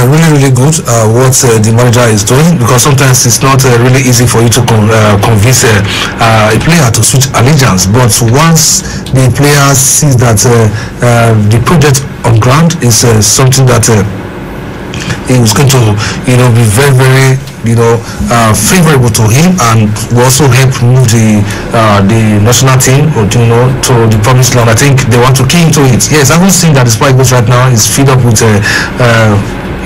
really good what the manager is doing, because sometimes it's not really easy for you to convince a player to switch allegiance. But once the player sees that the project on ground is something that is going to, be very, very, favorable to him, and will also help move the national team, to the promised land. I think they want to key into it. Yes, I haven't seen that the Super Eagles right now is filled up with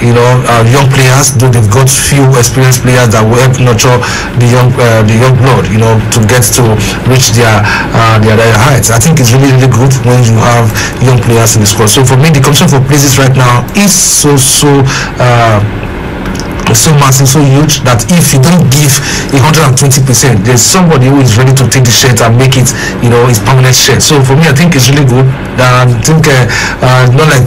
young players, though they've got few experienced players that will help nurture the young blood, to get to reach their heights. I think it's really, really good when you have young players in the squad. So for me, the competition for places right now is so massive, so huge, that if you don't give 120%, there's somebody who is ready to take the shirt and make it, his permanent shirt. So for me, I think it's really good. I think not like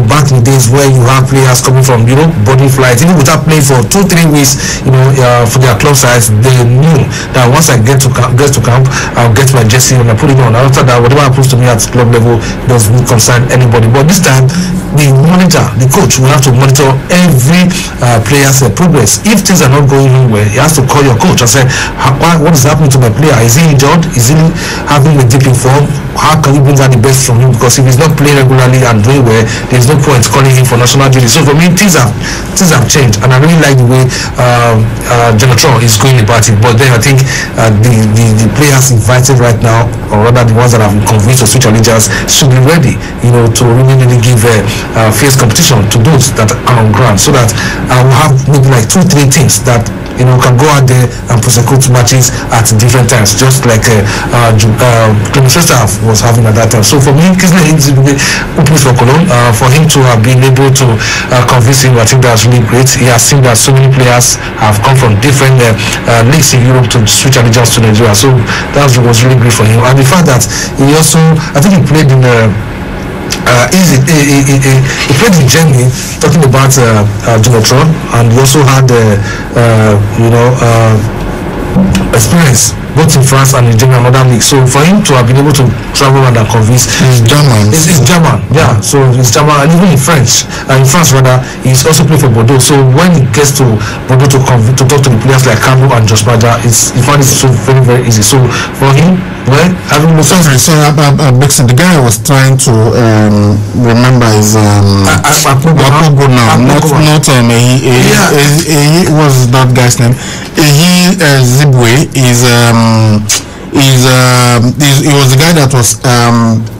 back in the days where you have players coming from boarding flights, even without playing for 2-3 weeks, for their club size, they knew that once I get to camp, I'll get my jersey and I put it on. After that, whatever happens to me at club level doesn't concern anybody. But this time, the manager, the coach, will have to monitor every player's progress. If things are not going well, he has to call your coach and say, what is happening to my player? Is he injured? Is he having a dip in form? How can we bring out the best from him? Because if he's not playing regularly and doing well, there's no point calling him for national duty. So for me, things have changed, and I really like the way Jonathan is going about it. But then I think the players invited right now, or rather the ones that have been convinced to switch allegiance, should be ready, to really give fierce competition to those that are on ground, so that I will have maybe like 2-3 teams that can go out there and prosecute matches at different times, just like Clement was having at that time. So for me, Kingsley Ezigbo opens for Cologne. For him to have been able to convince him, I think that's really great. He has seen that so many players have come from different leagues in Europe to switch allegiance to Nigeria. So that was really great for him. And the fact that he also, I think he played in he played in Germany, talking about Jonathan, and he also had experience both in France and in Germany and other leagues. So for him to have been able to travel around and convince, he's German. He's German, yeah. So he's German, and even in France rather, he's also played for Bordeaux. So when he gets to Bordeaux to talk to the players like Campbell and Josh Bada, he finds it so very, very easy. So for him, having looked at Bixen, the guy I was trying to remember is Akpogbo now, not what's that guy's name? Ezigbo he was the guy that was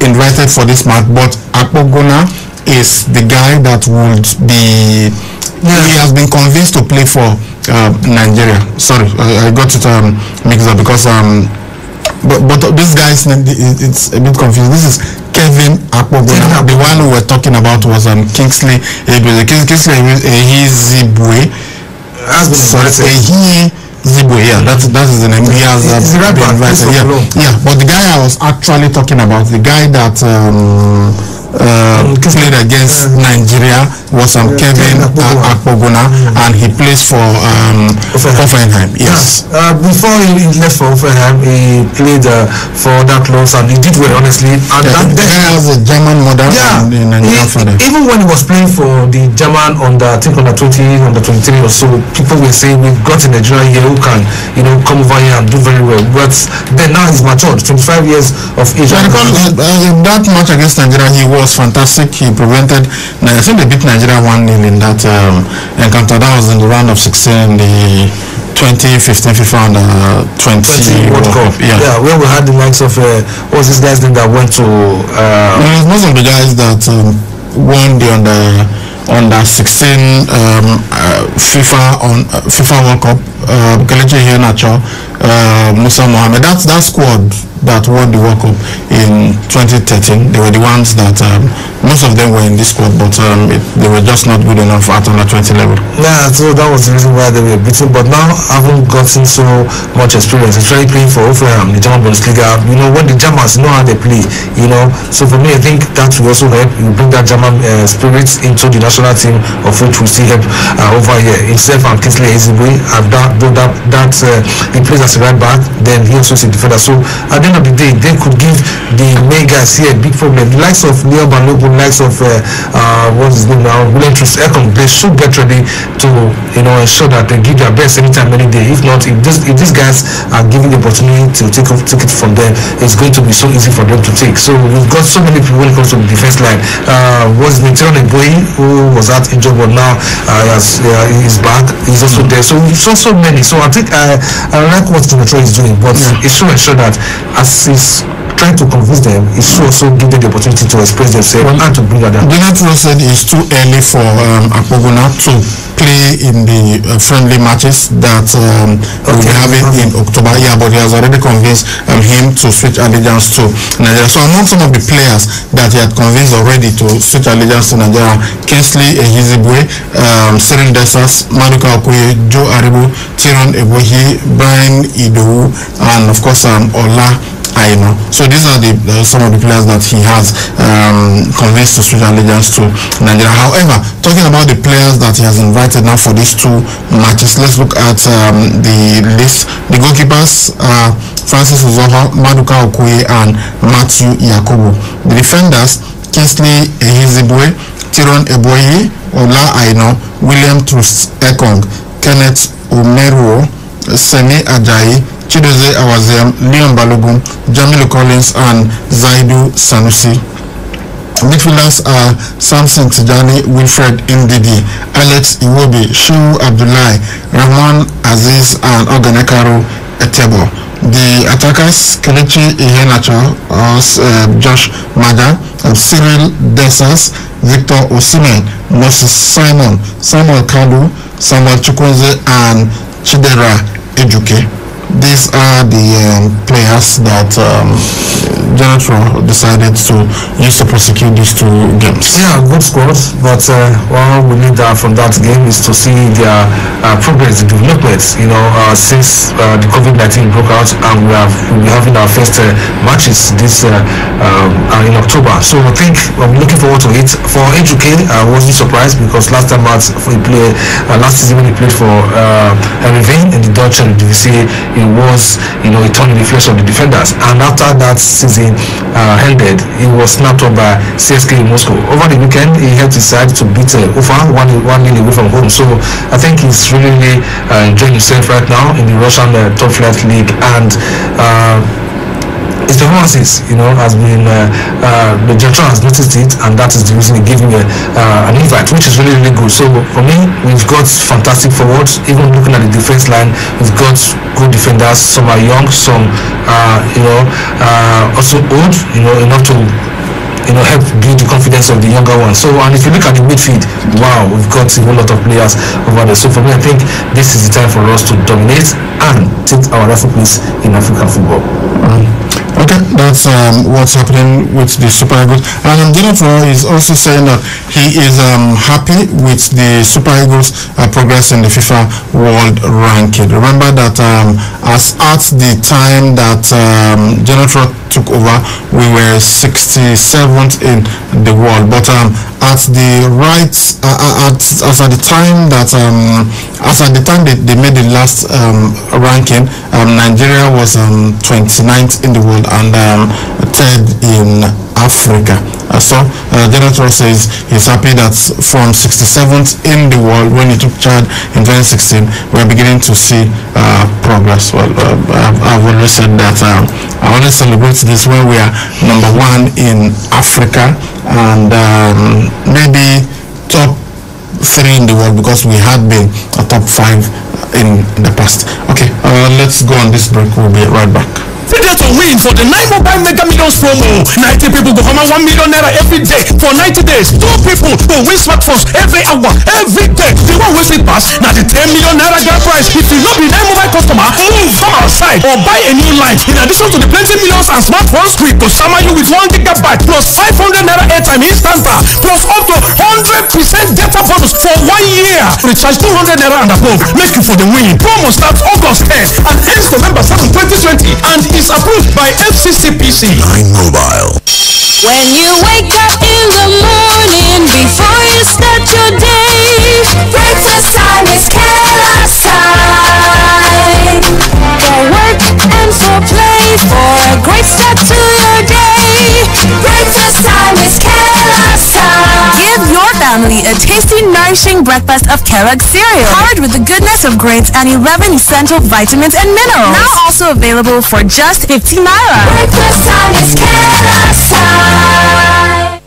invited for this match, but Akpogbo is the guy that would be. He has been convinced to play for Nigeria. Sorry, I got it mixed up because but this guy's name, it's a bit confusing. This is Kevin Akpogbo. The one we were talking about was Kingsley Ezigbo. Zibo, yeah, that is the name. He has been invited. Yeah, but the guy I was actually talking about, the guy that played against Nigeria was Kevin Akpogbo, and he plays for Hoffenheim. Yes. Before he left for Hoffenheim, he played for other clubs, and he did well, honestly. And that guy has a German mother. Yeah. Even when he was playing for the German under 20, under 23 or so, people were saying, we've got a Nigerian here who can, come over here and do very well. But then now he's matured, 25 years of age. I recall that match against Nigeria, he was fantastic. He prevented, I think they beat Nigeria 1-0 in that encounter. That was in the round of 16 in the 2015 FIFA Under 20 World Cup. Yeah, where we had the likes of what was this guy's name that went to most of the guys that won the under 16 FIFA World Cup, Kelechi Iheanacho, Musa Mohammed. That squad that won the World Cup in 2013. They were the ones that most of them were in this squad, but they were just not good enough at under 20 level. Yeah, so that was the reason why they were beaten. But now I haven't gotten so much experience. It's very playing for Hoffenheim, the German Bundesliga. When the Germans know how they play, So for me, I think that will also help. You bring that German spirit into the national team, of which we see help over here. Himself and Kingsley Ezigbo have he plays as a right back, then he also is a defender. So at the end of the day, they could give the main guys here a big problem. The likes of Leon Balogun, likes of what's his name now, William Troost-Ekong, they should get ready to ensure that they give their best anytime, any day. If not, if these guys are given the opportunity to take it from them, it's going to be so easy for them to take. So we've got so many people when it comes to the defense line. What's his name, Tyrone Eboyi, who was out injured but now he's back. He's also there. So we saw so many. So I think I like what Jonathan is doing, but it should ensure that as he's trying to convince them, it should also give them the opportunity to express themselves and to bring that down. Jonathan said it's too early for Akpogona to play in the friendly matches that we'll be having in October. Yeah, but he has already convinced him to switch allegiance to Nigeria. So among some of the players that he had convinced already to switch allegiance to Nigeria, Kingsley Ehizibwe, Cyril Dessers, Maduka Okoye, Joe Aribo, Tyrone Eboyi, Brian Idowu, and of course Ola Aina. So these are some of the players that he has convinced to switch allegiance to Nigeria. However, talking about the players that he has invited now for these two matches, let's look at the list. The goalkeepers are Francis Uzoho, Maduka Okoye, and Matthew Yakubu. The defenders, Kingsley Ehizibwe, Tyrone Eboyi, Ola Aina, William Troost-Ekong, Kenneth Omeruo, Semi Ajayi, Chidozie Awaziem, Leon Balogun, Jamilu Collins, and Zaidu Sanusi. Midfielders are Samson Tijani, Wilfred Ndidi, Alex Iwobi, Shehu Abdullahi, Rahman Aziz, and Oganekaro Etebo. The attackers, Kelechi Iheanacho, Josh Maja, Cyril Dessers, Victor Osimhen, Moses Simon, Samuel Kadu, Samuel Chukwueze, and Chidera Ejuke. These are the players that Jonathan decided to use to prosecute these two games. Yeah, good squad, but what we need from that game is to see their progress, the development, since the COVID-19 broke out, and we'll be having our first matches this in October. So I think I'm looking forward to it. For Ejuke, I wasn't surprised because last time last season when he played for Heerenveen in the Dutch Divisie, it was a turn in the flesh of the defenders, and after that season ended, he was snapped up by CSK in Moscow. Over the weekend, he helped his side to beat Ufa 1-0 away from home. So I think he's really enjoying himself right now in the Russian top flight league, and his performances, has been the Jonathan has noticed it, and that is the reason he gave him an invite, which is really, really good. So for me, we've got fantastic forwards. Even looking at the defense line, we've got good defenders. Some are young, some also old, enough to help build the confidence of the younger ones. So, and if you look at the midfield, wow, we've got a whole lot of players over there. So for me, I think this is the time for us to dominate and take our rightful place in African football. Okay, that's what's happening with the Super Eagles. And Jonathan is also saying that he is happy with the Super Eagles progress in the FIFA World Ranking. Remember that as at the time that Jonathan took over, we were 67th in the world. But at the time they made the last ranking, Nigeria was 29th in the world and third in Africa. So Jonathan says he's happy that from 67th in the world when he took charge in 2016, we're beginning to see progress. Well, I've always said that I always celebrate this when we are number one in Africa and maybe top 3 in the world, because we had been a top 5 in the past. Okay, let's go on this break. We'll be right back. Figure to win for the 9 Mobile Mega Millions promo. 90 people go come 1 million naira every day for 90 days. 2 people will win smartphones every hour, every day. The one who sleep pass, now the 10 million naira grand prize. If you not be 9 Mobile customer, move from outside or buy a new line. In addition to the plenty millions and smartphones, we go summer you with 1 gigabyte plus 500 naira airtime instant plus up to 100% data bonus for 1 year. Recharge 200 naira and above. Make you for the win. Promo starts August 10th and ends November 7, 2020 and is approved by FCCPC. 9 Mobile. When you wake up in the morning, before you start your day, breakfast time is Kellogg's time. nourishing breakfast of Kellogg's cereal, powered with the goodness of grains and 11 essential vitamins and minerals. Now also available for just 50 naira. Breakfast time is Kellogg's time.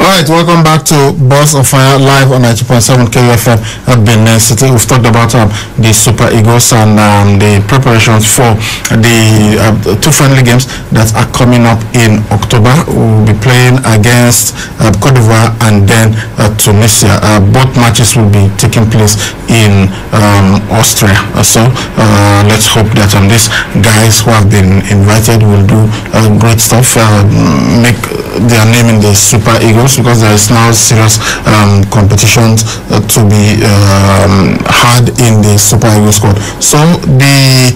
Alright, welcome back to Boss of Fire live on 90.7 KUFM at Benin City. We've talked about the Super Eagles and the preparations for the two friendly games that are coming up in October. We'll be playing against Cote d'Ivoire and then Tunisia. Both matches will be taking place in Austria. So let's hope that these guys who have been invited will do great stuff, make their name in the Super Eagles, because there is now serious competitions to be had in the Super Eagles squad. So the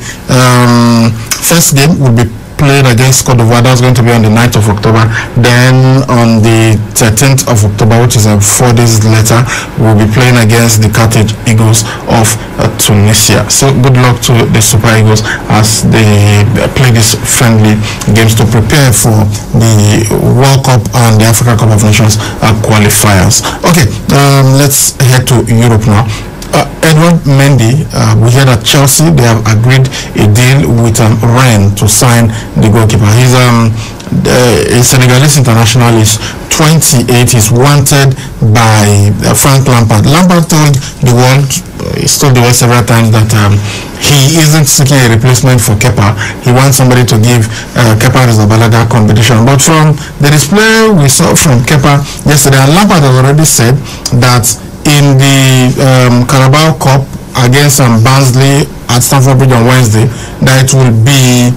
first game will be played against Cote d'Ivoire. That's going to be on the 9th of October. Then on the 13th of October, which is 4 days later, we'll be playing against the Carthage Eagles of Tunisia. So good luck to the Super Eagles as they play these friendly games to prepare for the World Cup and the Africa Cup of Nations qualifiers. Okay, let's head to Europe now. Edouard Mendy, we heard at Chelsea they have agreed a deal with Rennes to sign the goalkeeper. He's a Senegalese international, is 28, is wanted by Frank Lampard. Lampard told the world, he's told the world several times that he isn't seeking a replacement for Kepa. He wants somebody to give Kepa Arrizabalaga competition. But from the display we saw from Kepa yesterday, and Lampard has already said that in the Carabao Cup against Barnsley at Stamford Bridge on Wednesday, that will be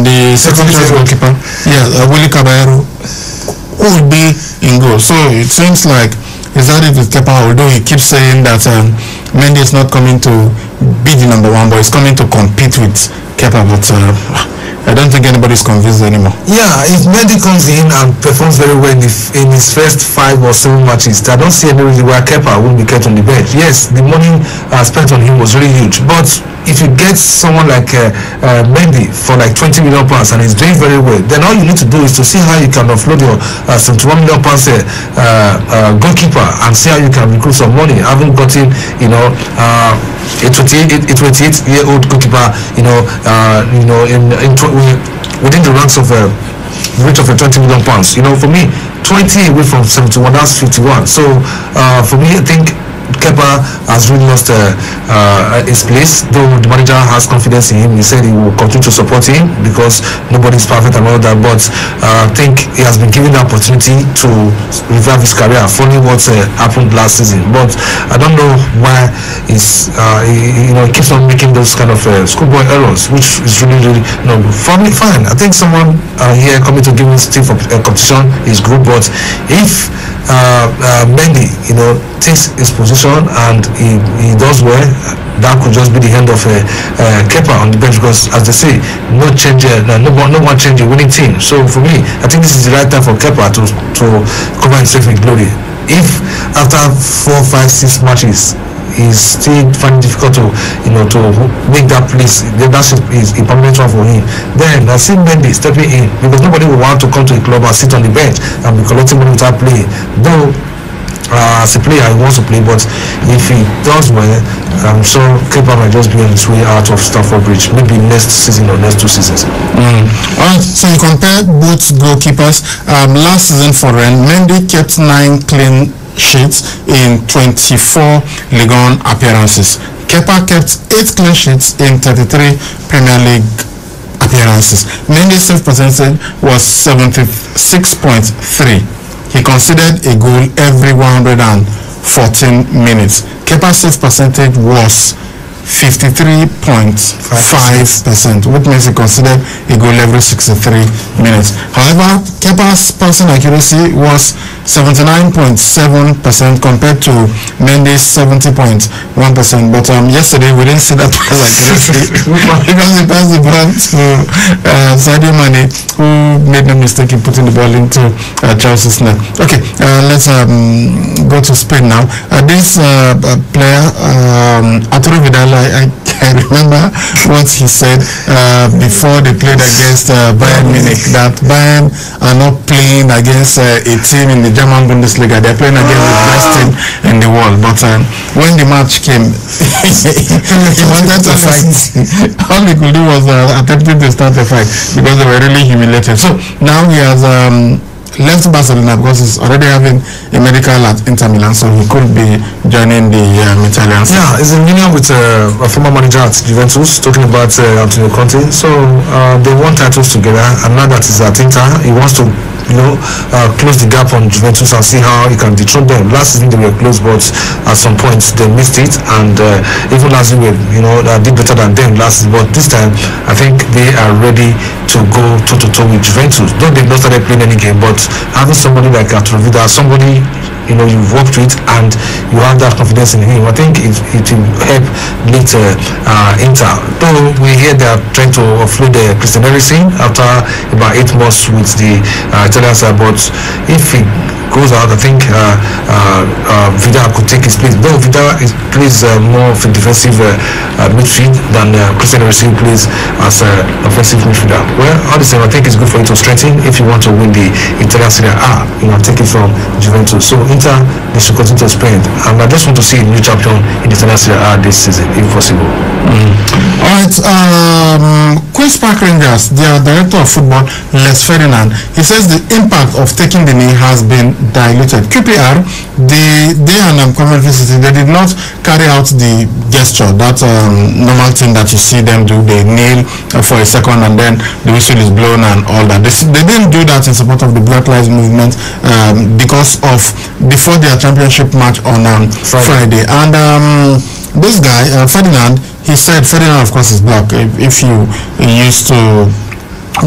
the second choice goalkeeper, Willy Caballero, who will be in goal. So it seems like he's had it with Kepa, although he keeps saying that Mendy is not coming to be the number one, but he's coming to compete with Kepa. But I don't think anybody's convinced anymore. Yeah, if Mendy comes in and performs very well in his first 5 or 7 matches, I don't see any reason why Kepa won't be kept on the bench. Yes, the money spent on him was really huge, but if you get someone like Mendy for like 20 million pounds and he's doing very well, then all you need to do is to see how you can offload your 71 million pounds goalkeeper and see how you can recruit some money. I haven't gotten, a 28-year-old goalkeeper, within the ranks of rate of 20 million pounds. For me, 20 away from 71, that's 51. So for me, I think Kepa has really lost his place, though the manager has confidence in him. He said he will continue to support him because nobody's perfect and all that, but I think he has been given the opportunity to revive his career following what happened last season. But I don't know why he keeps on making those kind of schoolboy errors, which is really for me fine. I think someone here coming to give him stiff competition is good, but if Mendy takes his position and he does well, that could just be the end of Kepa on the bench, because as they say, no one change a winning team. So for me, I think this is the right time for Kepa to cover himself with glory. If after 4, 5, 6 matches he's still finding it difficult to make that place, that is a permanent one for him, then I see Mendy stepping in, because nobody will want to come to a club and sit on the bench and be collecting money without playing. Though as a player he wants to play, but if he does well, I'm sure Kepa might just be on his way out of Stamford Bridge, maybe next season or next 2 seasons. Alright, so you compare both goalkeepers. Last season for Rennes, Mendy kept 9 clean sheets in 24 Ligue 1 appearances. Kepa kept 8 clean sheets in 33 Premier League appearances. Mendy's save percentage was 76.3. He conceded a goal every 114 minutes. Kepa's save percentage was 53.5%, which means he considered a goal every 63 minutes. However, Kepa's passing accuracy was 79.7% compared to Mendy's 70.1%. But yesterday we didn't see that pass accuracy because he passed the ball to Sadio Mane, who made no mistake in putting the ball into Chelsea's net. Okay, let's go to Spain now. This player, Arturo Vidal, I I remember what he said before they played against Bayern Munich, that Bayern are not playing against a team in the German Bundesliga. They're playing against the best team in the world. But when the match came, he wanted to fight. All he could do was attempting to start a fight because they were really humiliated. So now he has left Barcelona because he's already having a medical at Inter Milan, so he could be joining the Italian side. Yeah, he's in union with a former manager at Juventus, talking about Antonio Conte. So they won titles together, and now that he's at Inter, he wants to close the gap on Juventus and see how he can dethrone them. Last season they were close, but at some point they missed it, and even last year, did better than them last season. But this time, I think they are ready to go toe-to-toe with Juventus. Though they've not started playing any game, but having somebody like Arturo Vidal, somebody you've worked with and you have that confidence in him, I think it will help later Inter. Though we hear they are trying to offload Christian Eriksen after about 8 months with the Italian side, but if he goes out, I think Vidal could take his place. Though Vidal plays more of a defensive midfield than Christian Eriksen plays as an offensive midfielder. Well, all the same, I think it's good for you to strengthen if you want to win the Italian Serie A. Take it from Juventus. So Inter, they should continue to spend. And I just want to see a new champion in the Italian Serie A this season, if possible. All right, Queen's Park Rangers, their director of football, Les Ferdinand, he says the impact of taking the knee has been diluted. QPR, they and Coventry City, they did not carry out the gesture, that normal thing that you see them do. They kneel for a second and then the whistle is blown and all that. They didn't do that in support of the Black Lives Movement because of before their championship match on Friday. And this guy, Ferdinand, he said, Ferdinand of course is black. If you used to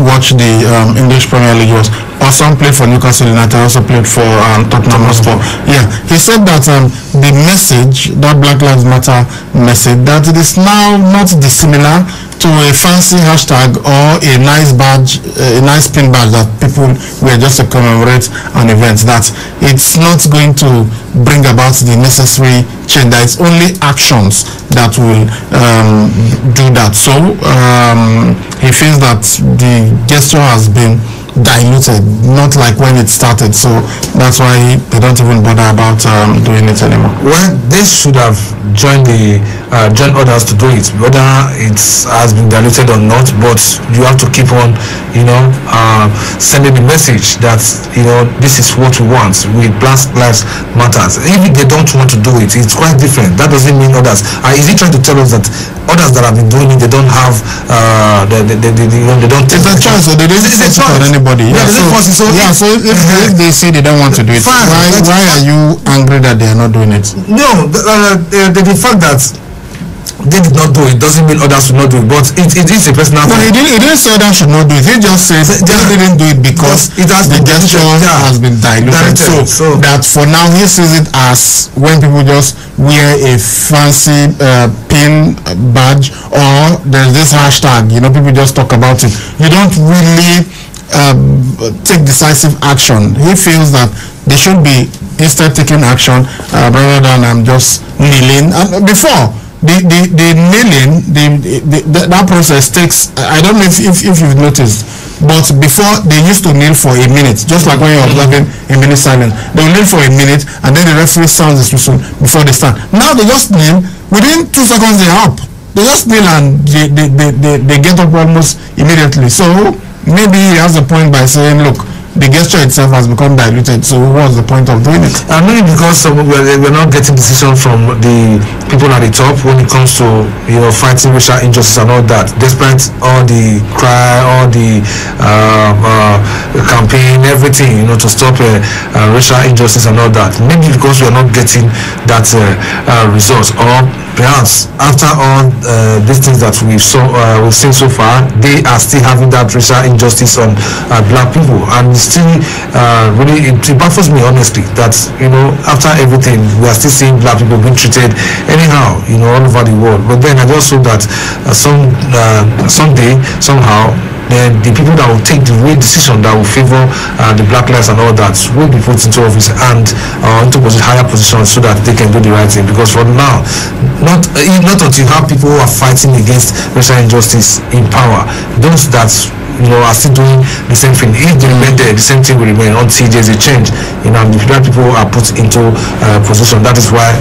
watch the English Premier League, was awesome, played for Newcastle United, also played for Tottenham Hotspur. Yeah, he said that the message, that Black Lives Matter message, that it is now not dissimilar to a fancy hashtag or a nice badge, a nice pin badge that people wear just to commemorate an event, that it's not going to bring about the necessary change, that it's only actions that will do that. So he feels that the gesture has been diluted, not like when it started, so that's why they don't even bother about doing it anymore. Well, they should have joined others to do it, whether it has been diluted or not, but you have to keep on sending the message that this is what we want with Black Lives Matters. Even if they don't want to do it, it's quite different. That doesn't mean others. Is he trying to tell us that others that have been doing it, they don't have they don't take it's a choice, so they didn't force it on anybody. So if they say they don't want to do it, why are you angry that they are not doing it? No, the fact that they did not do it doesn't mean others should not do it, but it is a personal thing. No, he didn't say others should not do it. He just says they didn't do it because the gesture has been diluted. So that for now he sees it as when people just wear a fancy pin badge, or there's this hashtag, people just talk about it. You don't really take decisive action. He feels that they should be instead taking action rather than just kneeling. And before the kneeling, that process takes, I don't know if you've noticed, but before they used to kneel for a minute, just like when you're observing a minute silence. They'll kneel for a minute and then the referee sounds the whistle before they start. Now they just kneel, within 2 seconds they're up. They just kneel and they get up almost immediately. So maybe he has a point by saying, look, the gesture itself has become diluted, so what's the point of doing it? Maybe because we're not getting decision from the people at the top when it comes to fighting racial injustice and all that, despite all the cry, all the campaign, everything to stop racial injustice and all that. Maybe because we're not getting that results, or perhaps after all these things that we've seen so far, they are still having that racial injustice on black people, and still really it baffles me honestly that after everything we are still seeing black people being treated anyhow all over the world. But then I just hope that someday somehow then the people that will take the real decision that will favor the Black lives and all that will be put into office and into higher positions so that they can do the right thing. Because for now, not until you have people who are fighting against racial injustice in power, those that are still doing the same thing. If they remain there, the same thing will remain until there's a change. The people are put into position. That is why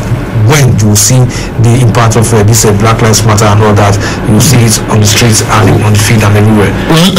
when you see the impact of this Black Lives Matter and all that, you see it on the streets and on the field and everywhere. Well,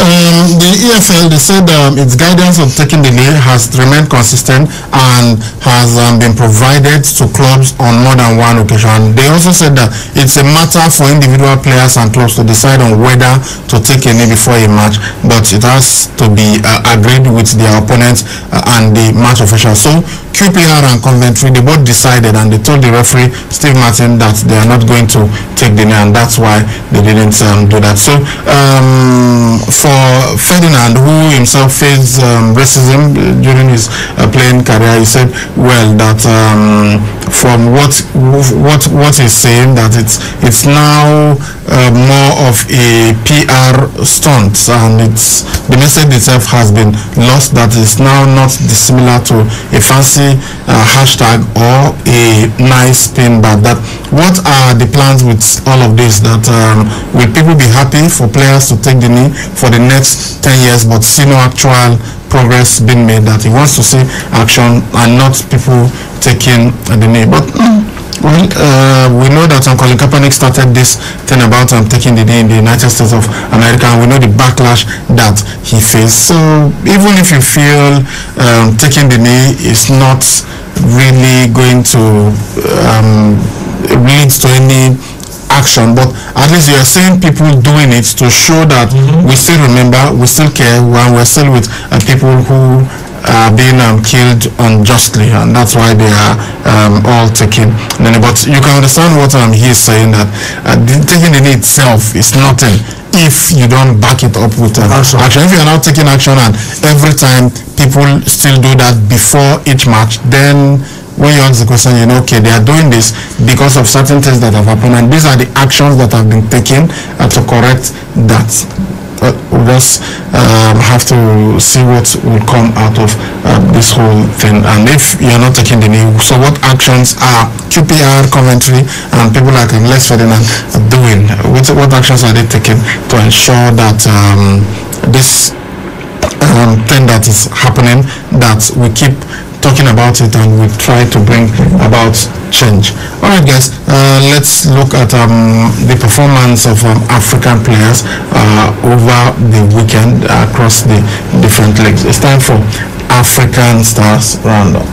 the EFL, they said its guidance on taking the knee has remained consistent and has been provided to clubs on more than one occasion. They also said that it's a matter for individual players and clubs to decide on whether to take a knee before a match, but it has to be agreed with their opponents and the match officials. So QPR and Coventry, they both decided and they told the referee Steve Martin that they are not going to take the knee, and that's why they didn't do that. So for Ferdinand, who himself faced racism during his playing career, he said, well, that from what he's saying, that it's now more of a PR stunt, and it's the message itself has been lost, that is now not dissimilar to a fancy hashtag or a nice spin back. That what are the plans with all of this? That will people be happy for players to take the knee for the next 10 years but see no actual progress being made? That he wants to see action and not people taking the knee. But well, we know that Colin Kaepernick started this thing about taking the knee in the United States of America, and we know the backlash that he faced. So even if you feel taking the knee is not really going to lead to any action, but at least you are seeing people doing it to show that we still remember, we still care, and we're still with people who are being killed unjustly, and that's why they are all taking the knee. But you can understand what he's saying, that taking the knee itself is nothing if you don't back it up with action. If you're not taking action and every time people still do that before each match, then when you ask the question, okay, they are doing this because of certain things that have happened, and these are the actions that have been taken to correct that. We'll just have to see what will come out of this whole thing. And if you're not taking the knee, so what actions are QPR, Coventry, and people like Les Ferdinand doing? What actions are they taking to ensure that this thing that is happening, that we keep talking about it and we try to bring about change? All right, guys, let's look at the performance of African players over the weekend across the different leagues. It's time for African Stars Roundup.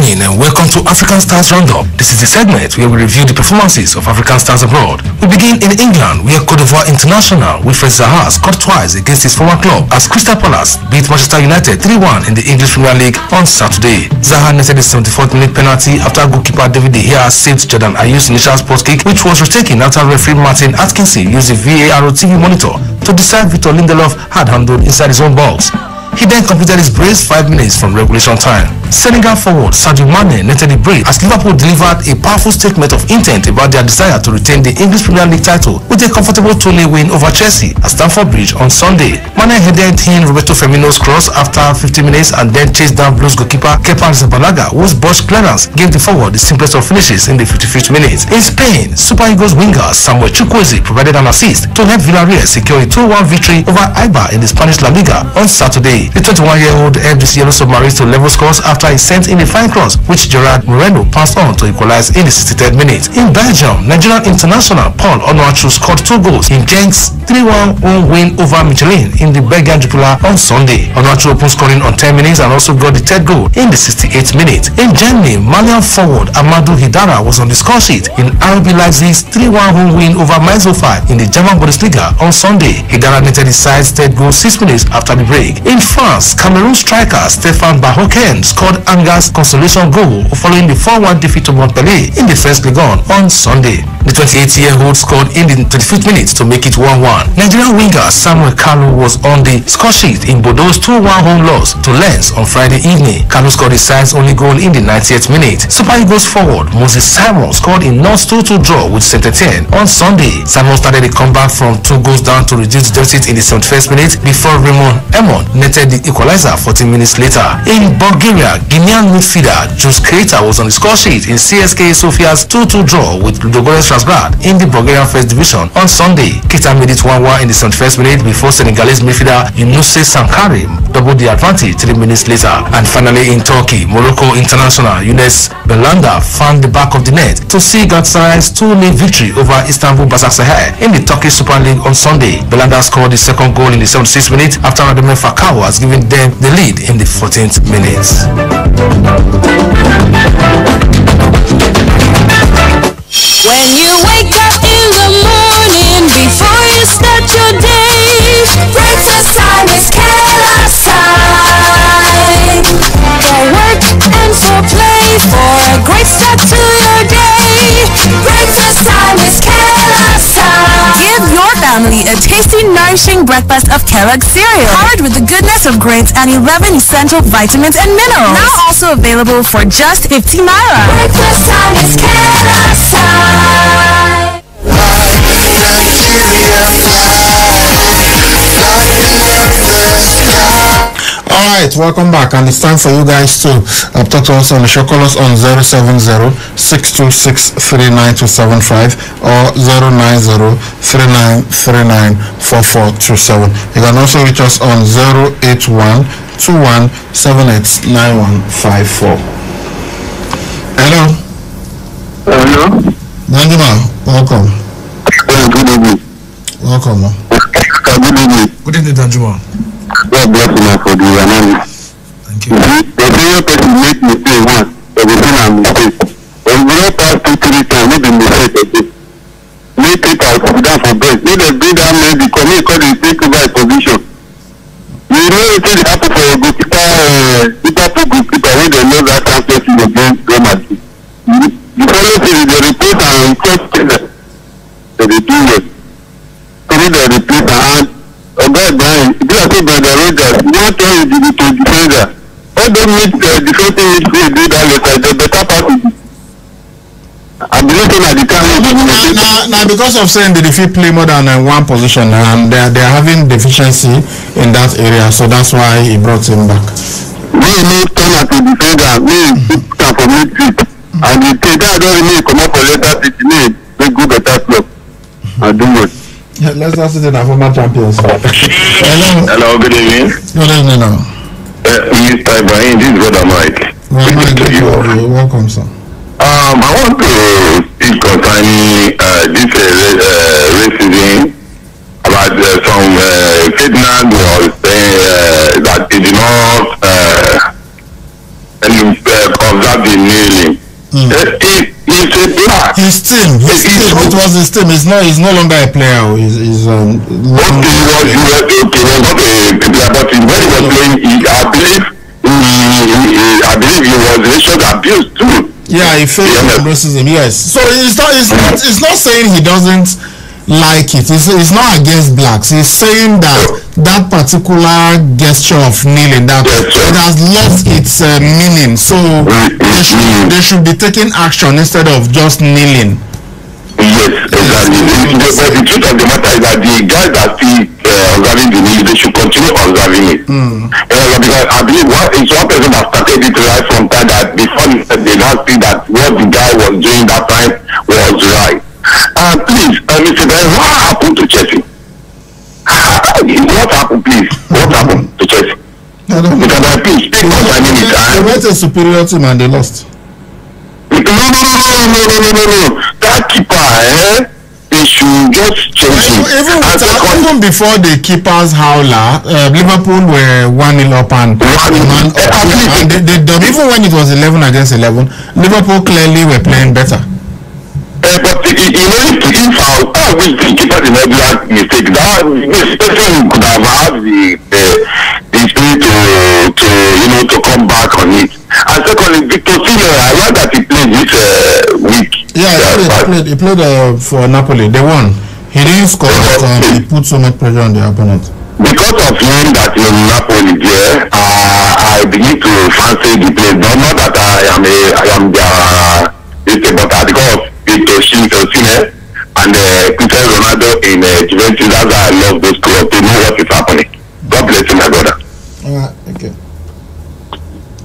And welcome to African Stars Roundup. This is the segment where we review the performances of African stars abroad. We begin in England, where Cote d'Ivoire international Wilfred Zaha scored twice against his former club as Crystal Palace beat Manchester United 3-1 in the English Premier League on Saturday. Zaha netted the 74th minute penalty after goalkeeper David De Gea saved Jordan Ayew's initial spot kick, which was retaken after referee Martin Atkinson used the VAR TV monitor to decide Victor Lindelof had handled inside his own box. He then completed his brace 5 minutes from regulation time. Senegal forward Sadio Mane netted the brace as Liverpool delivered a powerful statement of intent about their desire to retain the English Premier League title with a comfortable 2-0 win over Chelsea at Stamford Bridge on Sunday. Mane headed in Roberto Firmino's cross after 50 minutes and then chased down Blues goalkeeper Kepa Arrizabalaga, whose botched clearance gave the forward the simplest of finishes in the 55th minute. In Spain, Super Eagles winger Samuel Chukwueze provided an assist to help Villarreal secure a 2-1 victory over Eibar in the Spanish La Liga on Saturday. The 21-year-old FDC Yellow Submarines to level scores after he sent in a fine cross, which Gerard Moreno passed on to equalize in the 63rd minute. In Belgium, Nigerian international Paul Onuachu scored 2 goals in Genk's 3-1 home win over Michelin in the Belgian Jupiler on Sunday. Onuachu opened scoring on 10 minutes and also got the 3rd goal in the 68th minute. In Germany, Malian forward Amadou Hidara was on the score sheet in RB Leipzig's 3-1 home win over Mainz 05 in the German Bundesliga on Sunday. Hidara netted his side's 3rd goal 6 minutes after the break. In France, Cameroon striker Stefan Bahoken scored scored Anga's consolation goal following the 4-1 defeat to Montpellier in the first Ligue 1 on Sunday. The 28-year-old scored in the 25th minute to make it 1-1. Nigerian winger Samuel Kalu was on the score sheet in Bordeaux's 2-1 home loss to Lens on Friday evening. Kalu scored his side's only goal in the 90th minute. Super Eagles forward Moses Simon scored in Nantes 2-2 draw with Saint-Etienne on Sunday. Simon started the comeback from 2 goals down to reduce the deficit in the 71st minute before Raymond Emon netted the equalizer 14 minutes later. In Bulgaria, Guinean midfielder Jus Keita was on the score sheet in CSKA Sofia's 2-2 draw with Ludogorets Razgrad in the Bulgarian First Division on Sunday. Keita made it 1-1 in the 71st minute before Senegalese midfielder Younouss Sankharé doubled the advantage 3 minutes later. And finally in Turkey, Morocco international Younes Belhanda found the back of the net to see Galatasaray's 2-0 victory over Istanbul Basaksehir in the Turkish Super League on Sunday. Belhanda scored the second goal in the 76th minute after Radamel Falcao has given them the lead in the 14th minute. When you wake up in the morning, before you start your day, breakfast time is Kellogg's time. For work and for play, for a great start to your day, breakfast time is Kellogg's time. Give your family a tasty, nourishing breakfast of Kellogg's cereal, powered with the goodness of grains and 11 essential vitamins and minerals. Now also available for just 15 naira. Breakfast time is Kellogg's time. Alright, welcome back, and it's time for you guys to talk to us on the show. Call us on 070-626-39275 or 090-3939-4427. You can also reach us on 081-2178-9154. Hello. Hello. Benjamin, welcome. Good evening. Welcome. Good evening. Good evening, Danjuma. God bless you for the analysis. Thank you. The senior person make mistake once, everything a mistake. When we don't pass 2-3 times, make the mistake again. Make it out, sit down for bed. Make them bring that man, the committee call the take over his position. You know what it happen for a goalkeeper, Liverpool goalkeeper, when they know that transfer fee against Real Madrid. The follow thing is the replace and first player. So they do it. So they replace and Brian, if you are saying Brother Rogers, not only to defender, all those defensive midfield do that later, the better part is I believe at the time. Now, because of saying the defeat play more than one position, and they are having deficiency in that area, so that's why he brought him back. We need turn as a defender, we can for midfield, and the defender don't really come up for Leicester City, we go better club. I do it. Leicester City are former champions. Hello. Hello, good evening. Good evening now. Mr. Ibrahim, this is Brother Mike. Welcome, sir. I want to speak concerning this racism about some Ferdinand was saying that he did not observe the kneeling. It's a black. His team. It was his team. He's no longer a player. He's okay, he was not a player, but when he was playing, I believe he was racial abused too. Yeah, he faced racism. Yes. So it's not saying he doesn't like it. It's not against blacks. He's saying that particular gesture of kneeling, that it has lost its meaning. So they should be taking action instead of just kneeling. Yes, exactly. But the truth of the matter is that the guys that see observing the knee, they should continue observing it. Because I believe it's one person that started it right from time that before they now see that what the guy was doing that time was right. Please, Mr. Ben, what happened to Chelsea? What happened, please? What happened to Chelsea? I don't know. Mr. Ben, please, speak concerning it. They went a superior team and they lost. No. That keeper, they should just change him. Even before the keeper's howler, Liverpool were 1-0 up and even when it was 11 against 11, Liverpool clearly were playing better. But if I wish the keeper did not do that mistake, that person could have had the spirit to come back on it. this week. Yeah, he played for Napoli. They won. He didn't score, but he put so much pressure on the opponent. Because of him that in Napoli there, I begin to fancy the place. Not that I am their but because of Victor Osimhen and Cristiano Ronaldo in Juventus, that's why I love those clubs. They know what is happening. God bless you, my brother. Alright, okay.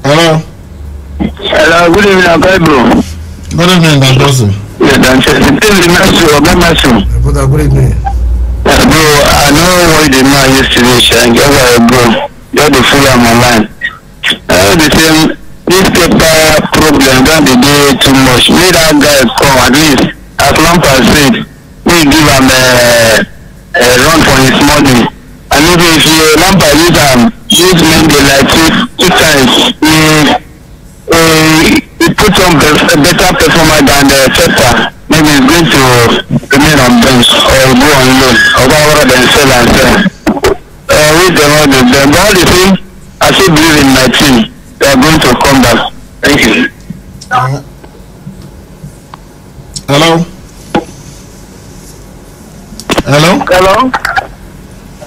Hello. Hello, good evening, okay, bro. Good evening, Dandoso. Yeah, Dandoso. Good evening. Bro, I know what the man yesterday saying. Just like bro, just the full am online. The same. This paper problem don't be do too much. May that guy come at least, as Lampard said, we give him a run for his money. And maybe if Lampard use maybe like two times, he put on a better performer than the sector. Maybe he's going to remain on bench or go on loan or rather than sell and sell. With them all the them. But all the thing, I still believe in my team. They are going to come back. Thank you. Hello. Hello. Hello.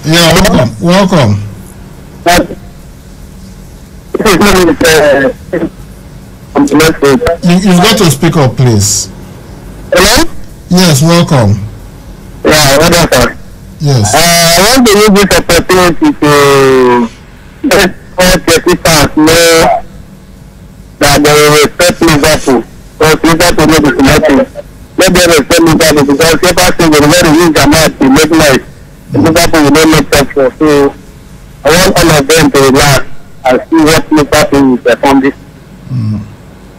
Yeah, welcome. You've got to speak up, please. Hello. Yes, welcome. Yeah, welcome, sir. Yes. I want to use this opportunity to let all participants know that they will respect Liverpool. Because Liverpool may be selecting. Let them respect Liverpool because Liverpool will very use their mouth to make noise. Liverpool will not make success. So I want all of them to relax and see what Liverpool will perform this.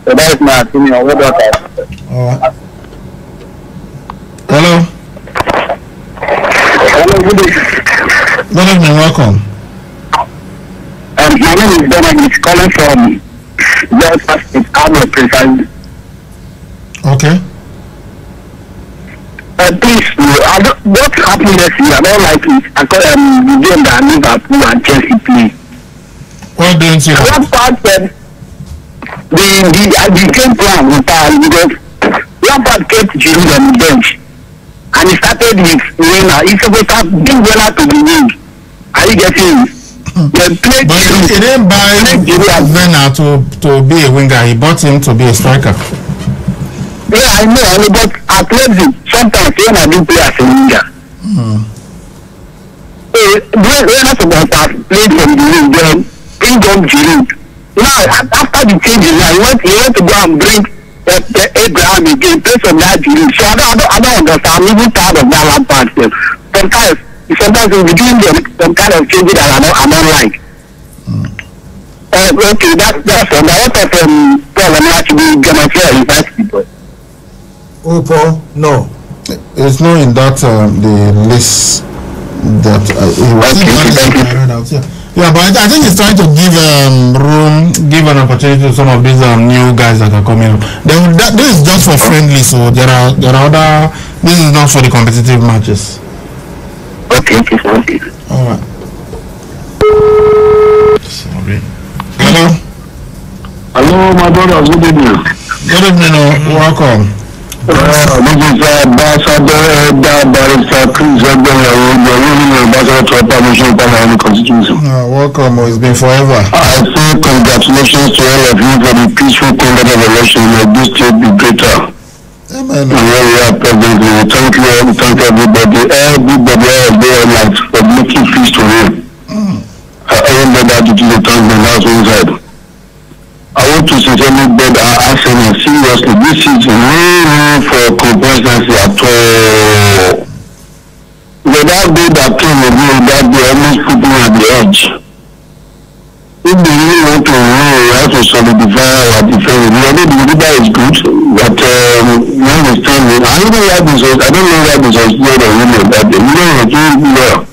So that is my opinion. What about that? Alright. Hello. Hello, good evening. Good evening, welcome. My name is Benedict, calling from Delta State, Amo precisely. Okay. Please, what happened yesterday? I don't like it. I call the game that Liverpool and Chelsea play. What didn't you like? What part said the game plan with because Lampard kept Giroud on the bench and he started with Werner. He's supposed to have big Werner to the wing. Are you getting it? But he didn't buy Werner to be a winger. He bought him to be a striker. Yeah, I know, but at Leipzig, sometimes Werner do play as a winger. Werner supposed to have played from the wing, then bring up Giroud. Now, after the changes, now he went to go and bring Abraham again, play from that Giroud. So I don't understand. I'm even tired of that Lampard stuff. Sometimes we're doing some kind of changes that I don't like. Okay, that's one. I want to Paul and actually get my fair university. Oh, Paul? No. It's not in that the list that yeah, but I think it's trying to give room, give an opportunity to some of these new guys that are coming up. This is just for friendly, so there are other. This is not for the competitive matches. Okay. All right. Sorry. Hello, my brother. Good evening. Good evening. Welcome. This is Ambassador Barrister Chris welcome. It's been forever. I say congratulations to all of you for the peaceful conduct of election. May this state be greater. Amen. Thank you, thank everybody. Everybody out there like for making peace to reign. Everybody had to do the thank them house inside. I want to sincerely beg our Arsenal seriously. This is really for complacency at all. The that day that came again, that day almost put me at the edge. If they really want to win, we have to solidify our defense. We know the leader is good, but we understand it. I don't know why this was good or women that day. We don't know doing well.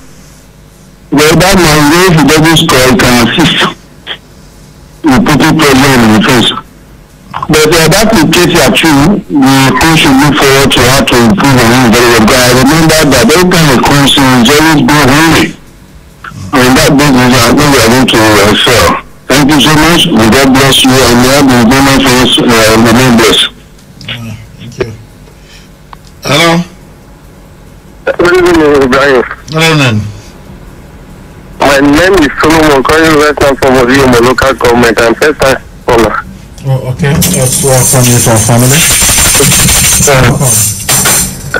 But that man, if he doesn't score, he can assist. We put it pressure on the defense. But that in case you are true, the coach should look forward to how to improve on him very well. But I remember that every time he comes in, he's always go hungry. And that business, I think we are going to excel. Thank you so much. May God bless you and may God be for us remain blessed. Hello. Good evening, Ibrahim. Good evening. My name is Solomon, calling right now from Oviyomo local government. I'm first time caller. Oh, okay. Let's welcome you to our family.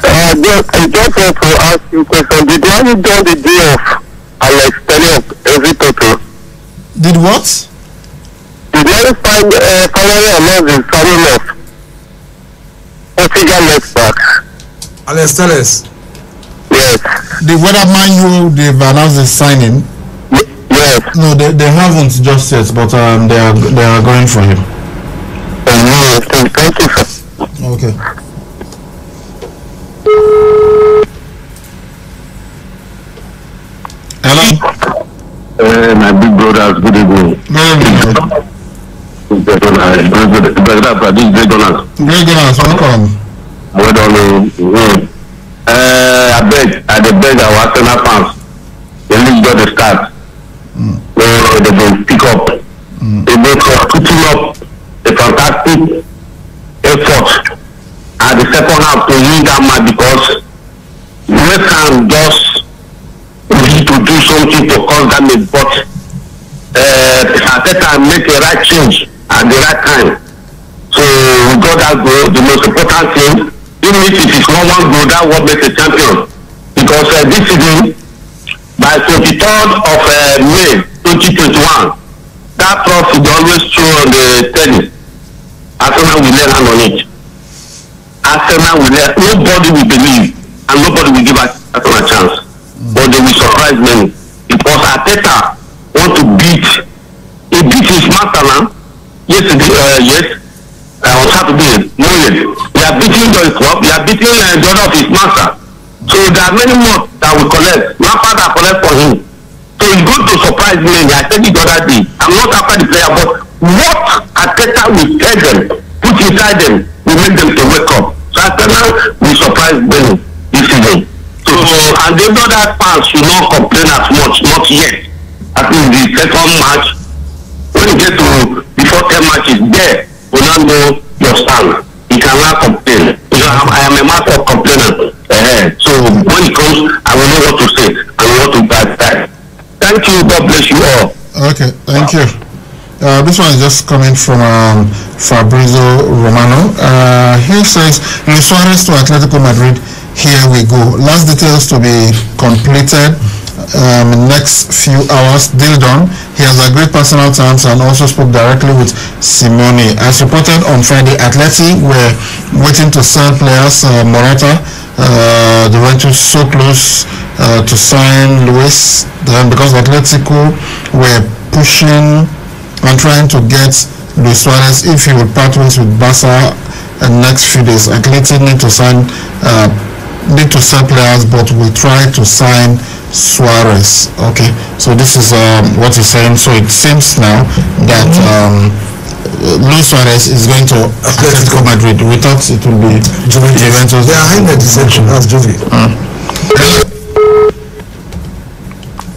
I just want to ask you a question. Did you do the deal of Alex Telley every total? Did what? Did you find finally announce the signing of Portugal left back? Alex Telles. Yes. The weatherman who they've announced the signing. Yes. No, they haven't just yet, but they are going for him. Thank you, sir. Okay. Hello. My big brothers, good evening. Good evening. Great Donald. Great Donald, welcome. Well done. I beg our Arsenal fans, they need to start. They will pick up. They will putting up a fantastic effort at the second half to win that match because West Ham just need to do something to cause damage, but Arteta make a right change at the right time. So we got that goal. The most important thing, even if it is 1-1 goal, that what makes a champion. Because this season, by 23rd of May 2021, that prof is always show on the telly. Arsenal will lay hand on it. Arsenal will lay, nobody will believe and nobody will give Arsenal a chance. But they will surprise many because Arteta want to beat. He beat his master now. Yesterday, on Saturday, no yet. They are beating the club. They are beating the other of his master. So there are many more that will collect. Lampard will collect for him. So it's good to surprise me. I said it the other day. I'm not after the player, but what Arteta will tell them, put inside them, will make them to wake up. So Arteta will surprise them this season. So and the other fans should not complain as much, not yet. I think the second match, when you get to before 10 matches, there will not know your stand. You cannot complain. You know, I am a master of complaining. So when it comes, I will know what to say and what to bad that. Thank you. God bless you all. Okay, thank you. This one is just coming from Fabrizio Romano. He says, Luis Suarez to Atletico Madrid. Here we go. Last details to be completed. Next few hours, deal done. He has agreed personal terms and also spoke directly with Simone. As reported on Friday, Atleti were waiting to sell players. Morata, they went to so close to sign Luis. Then because Atletico were pushing and trying to get Luis Suarez if he would part ways with Barca in the next few days. Atleti need to sell players, but we try to sign Suarez. Okay, so this is what he's saying. So it seems now that Luis Suarez is going to Atletico Madrid. We thought it will be Juventus. They are in the deception as Juve.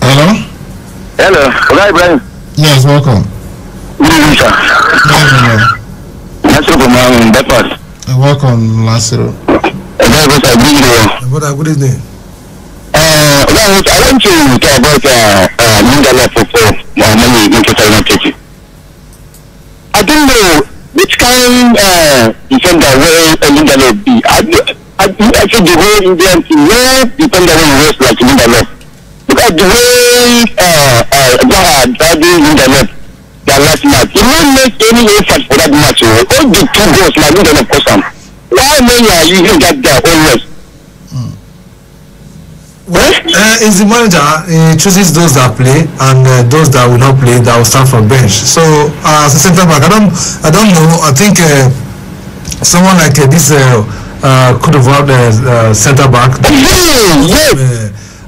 Hello? Hello. Hello, Ibrahim. Yes, welcome. Good evening, sir. That's from Bedford. Welcome, Lazaro. Good evening. I want to talk about Lindelof for money in 2030. I don't know which kind defender will Lindelof be. I think the whole Indian team, where defender will rest like Lindelof. Because the way Zaha driving Lindelof their last match, he won't make any effort for that match. All the 2 goals like Lindelof for some. Why many are using that guy always? Well, it's the manager. He chooses those that play and those that will not play that will start from bench. So as a centre back, I don't know. I think someone like this could have had centre back.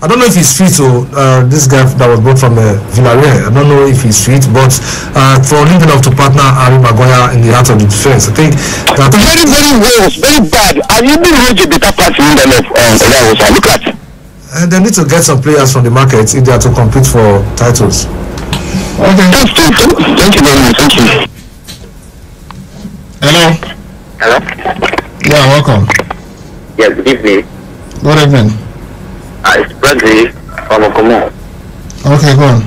I don't know if he's fit or this guy that was brought from Villarreal. I don't know if he's fit, but for Lindelof to partner Harry Maguire in the heart of the defense, I think that very, very worse, very bad. I even heard a better pass in Lindelof. Look at. And they need to get some players from the market if they are to compete for titles. Okay. Thank you very much. Thank you. Hello? Hello? Yeah, welcome. Yeah, good evening. Good evening. It's Bradley from Okomo. Okay, go on.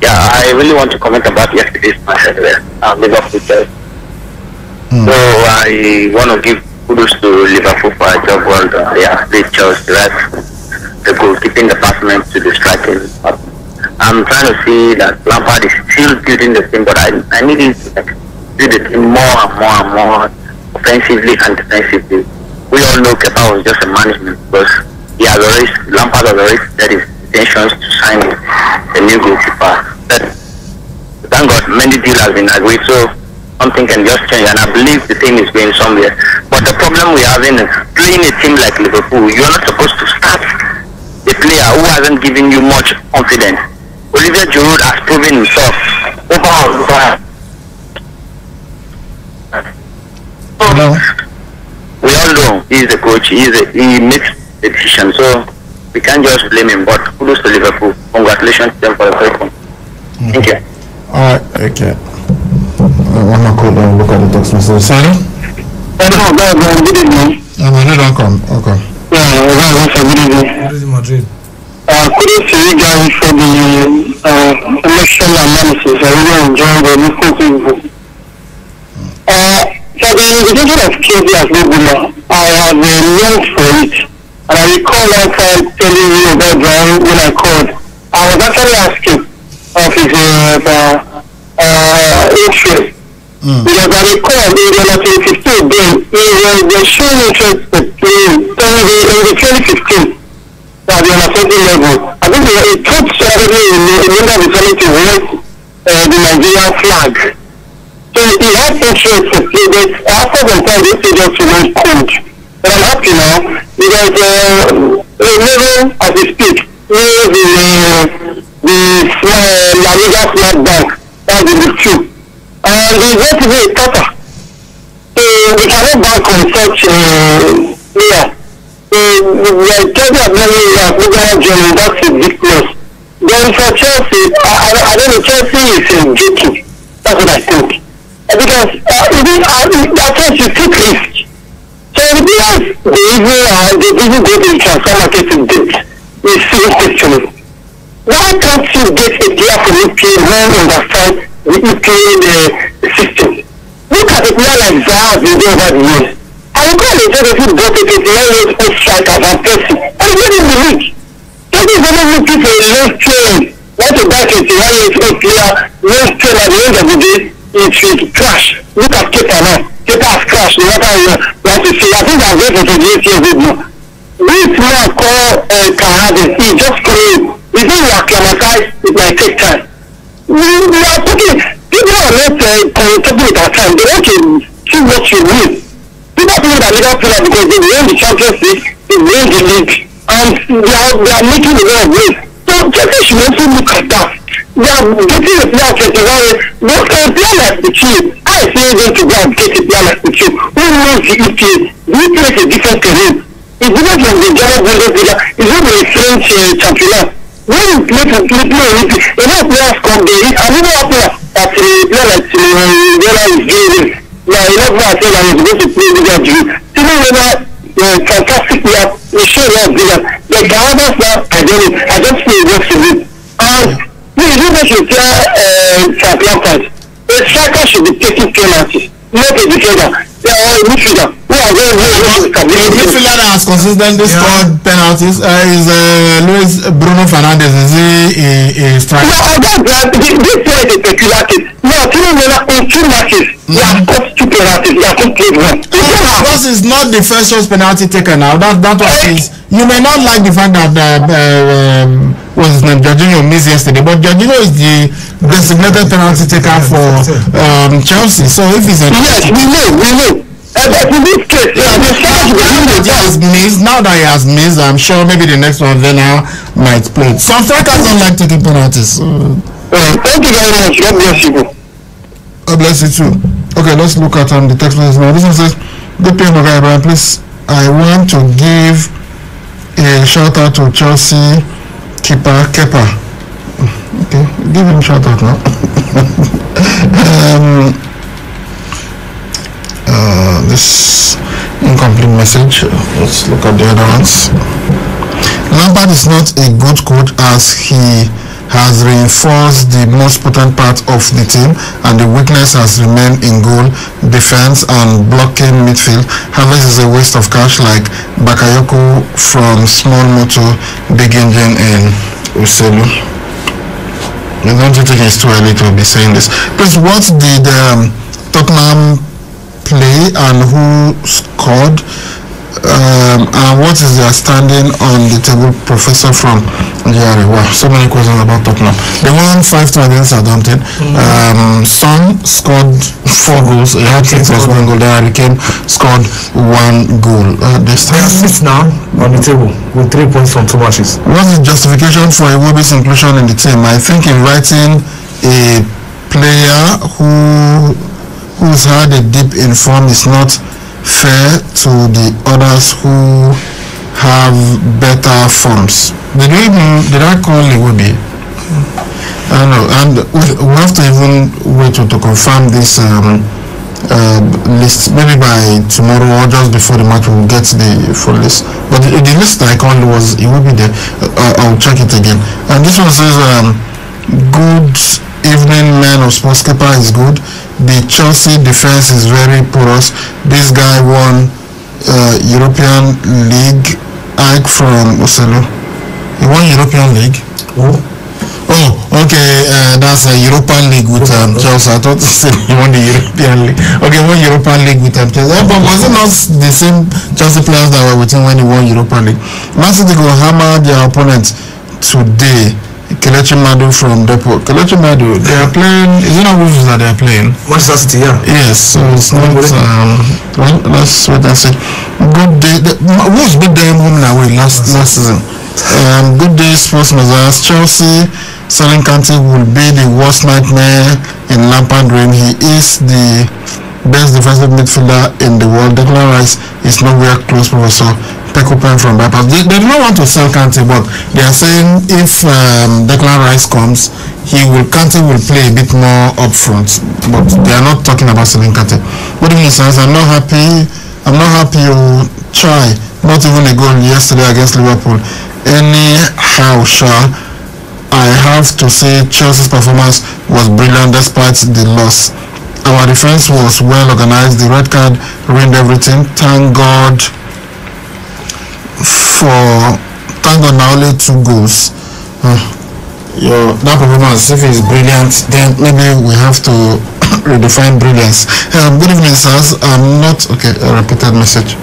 Yeah, I really want to comment about yesterday's match at Liverpool. So I want to give kudos to Liverpool for a job well done. They chose the goalkeeping department to the striking. I'm trying to see that Lampard is still building the team, but I need him to do the team more and more offensively and defensively. We all know Kepa was just a management because Lampard has already said his intentions to sign a new goalkeeper. But thank God many deals has been agreed, so something can just change, and I believe the team is going somewhere. But the problem we're having is playing a team like Liverpool, you're not supposed to start a player who hasn't given you much confidence. Olivier Giroud has proven himself over. Hello. We all know he's the coach, he makes decisions, so we can't just blame him, but kudos to Liverpool. Congratulations to them for the first one. Thank you. Alright, okay. One more call and look at the text message. Sorry? Good evening. Madrid don't come. Okay. Good evening. What is Madrid? Kudos to you guys for the election analysis. I really enjoyed the listening. For the invitation of KD as Nebula, I have learned for it. And I recall one time telling you about Brian when I called. I was actually asking of his interest. Because I recall in the 2015 game, they showed interest in playing in the 2015 at the under 20 level. I think it took somebody in the family to raise the Nigerian flag. So he had interest to play this. After some time, this is just remained cold. But I'm happy now because level as we speak is the La Liga Smart Bank. That's the big two. And he's going to be a cutter. So we cannot bank on such player. We are talking about Germany, that's a big plus. Then for Chelsea, I don't know, Chelsea is joking. That's what I think. Because that's what you take risk. So the players, they even go to the transfer market to date. It's serious question. Why can't you get a player from EPA who understands the EPA system? Look at a player like Zaha has been doing over the years. I recall a job who got a 29-year-old striker and Percy. And he went in the league. Chelsea is only looking for a left train. Want to buy a 29-year-old player, left train at the end of the day, it will crash. Look at Kepa now. Kepa has crashed. No matter what you say, I think I'm going for 28 years old now. This man called Kahade, he just came. If you acclimatize, it might take time. We are talking, people are not talking with our time. They want to see what you need. People think that Liverpool because they win the Champions League, they win the league, and they are making the way of ways. So Chelsea should also look at that. They are getting a player 21. But a player like Pichu, I say them to go and get a player like Pichu who knows the EPA. The EPA is a different career. It's different from the German Bundesliga. It's not the French champion. When you play Olympics, a lot of players come there. I don't know what that a player like Silvera is doing. Now, a lot of players say that he's going to play with that Jew. Silvera, fantastic player. He showed us that. The Canada's now, I just feel just to do. And you know you play Lampard. A striker should be taking penalties, not a defender. A midfielder who are very The midfielder that has consistently scored penalties is Luis Bruno Fernandes. Is he a striker? No, I don't grab this player is a peculiar case. No, in 2 matches, he has got 2 penalties, he has not played one. Because it's not the first choice penalty taker now. That was his. You may not like the fact that what's his name, Jorginho missed yesterday, but Jorginho is the designated penalty taker for Chelsea. So if he's a yes, we know. But in this case, now that he has missed, I'm sure maybe the next one Vena might play. Some strikers don't like taking penalties. Thank you very much. God bless you. God bless you too. Okay, let's look at the text message now. This one says, "Good PM, Brian, please. I want to give a shout out to Chelsea keeper Kepa." Okay, give him a shout out now. This Incomplete message. Let's look at the other ones. Lampard is not a good coach as he has reinforced the most potent part of the team and the weakness has remained in goal, defense and blocking midfield. Havertz is a waste of cash like Bakayoko from small motor, big engine in Uselu. I don't think it's too early to be saying this. Please, what did Tottenham play and who scored? And what is their standing on the table, Professor from Jerry? Wow, so many questions about Tottenham. They won 5-2 against Southampton. Son scored 4 goals. He had 3 plus 1 goal. Then Harry Kane scored 1 goal. They are 6 now on the table with 3 points from 2 matches. What's the justification for Iwobi's inclusion in the team? I think in writing a player who's had a dip in form is not fair to the others who have better forms. Did I call Iwobi? I don't know, and we have to even wait to confirm this list. Maybe by tomorrow or just before the match we'll get the full list. But the list I called was Iwobi there. I'll check it again. And this one says good evening, man of Sportskeeper is good. The Chelsea defense is very porous. This guy won European League. Ike from Oselo. He won European League. Oh, okay. That's a European League with Chelsea. I thought he won the European League. Okay, won European League with Chelsea. But was it not the same Chelsea players that were with him when he won European League? Man City will hammer their opponent today. Kelechi Madu from Depot. Kelechi Madu, they are playing. Is it not Wolves that they are playing? Manchester City, yeah. Yes, so it's not. Well, let's wait and see. Good day. Wolves beat them home and away last season. Good day, sports messiahs. Chelsea selling Kante will be the worst nightmare in Lampard reign. He is the best defensive midfielder in the world. Declan Rice is nowhere close, Professor. Pekupen from bypass. They do not want to sell Kante, but they are saying if Declan Rice comes, Kante will play a bit more up front. But they are not talking about selling Kante. Good evening, sir. I'm not happy you try. Not even a goal yesterday against Liverpool. Anyhow, I have to say Chelsea's performance was brilliant despite the loss. Our defense was well organized. The red card ruined everything. Thank God now only 2 goals. That performance, if it's brilliant, then maybe we have to redefine brilliance. Good evening, sirs. I'm not okay. A repeated message.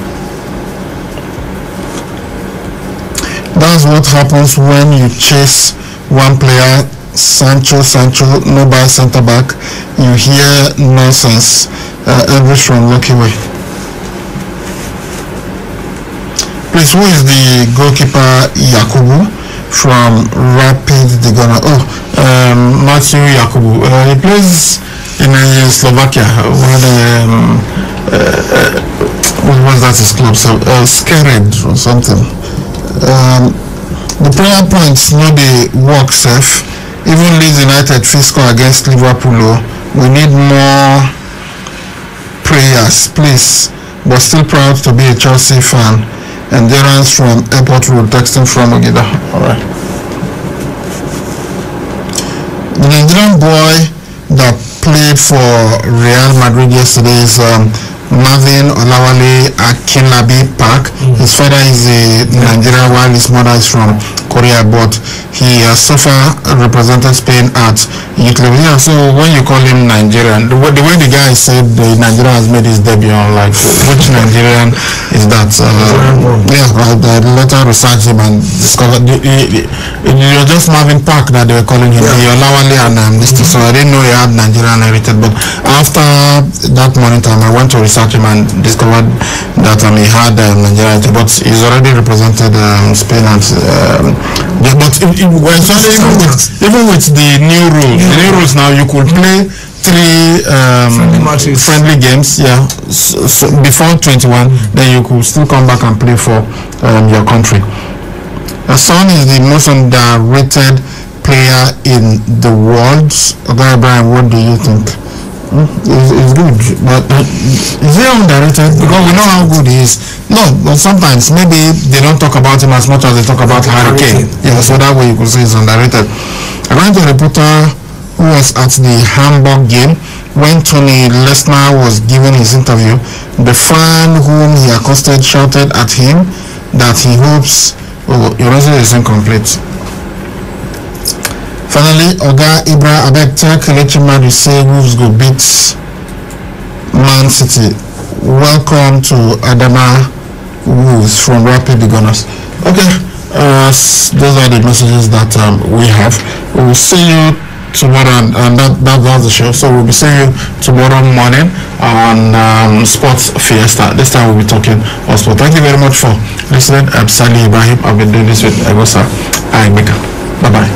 That's what happens when you chase one player. Sancho, no buy centre back. You hear nonsense. Elvis from Lucky Way. Please, who is the goalkeeper? Yakubu from Rapid the Ghana. Matthew Yakubu. He plays in Slovakia. What was that his club? Scared or something. The prayer points no dey work safe. Even Leeds United fit score against Liverpool. We need more prayers, please. But still proud to be a Chelsea fan. Endurance from Airport Road, texting from Ogida. Alright. The Nigerian boy that played for Real Madrid yesterday is Marvin Olawale Akinlabi Park. His father is a Nigerian while his mother is from Korea, but he has so far represented Spain at youth level. Yeah, so when you call him Nigerian, the way the guy said the Nigerian has made his debut, on like which Nigerian is that? I later researched him and discovered it was just Marvin Park that they were calling him. Yeah. Olawale and Mr. So I didn't know he had Nigerian heritage, but after that morning time I went to research him and discovered that he had Nigerian heritage, but he's already represented Spain and but even with the new rules, now you could play 3 friendly games, so before 21, then you could still come back and play for your country. Son is the most underrated player in the world. Okay, Brian, what do you think? It's good, but is he underrated? Because we know how good he is. No, but sometimes maybe they don't talk about him as much as they talk about Harry Kane. Yeah, so that way you could say he's underrated. According to a reporter who was at the Hamburg game when Tony Lesnar was giving his interview, the fan whom he accosted shouted at him that he hopes your answer is incomplete. Finally, Oga Ibra Abeg tell Kelechi Madu say Wolves go beat Man City. Welcome to Adama Wolves from Rapid the Gunners. Okay, those are the messages that we have. We will see you tomorrow, and that's the show. So we'll be seeing you tomorrow morning on Sports Fiesta. This time we'll be talking about sport. Thank you very much for listening. I'm Sally Ibrahim. I've been doing this with Egosa and Mika. Bye bye.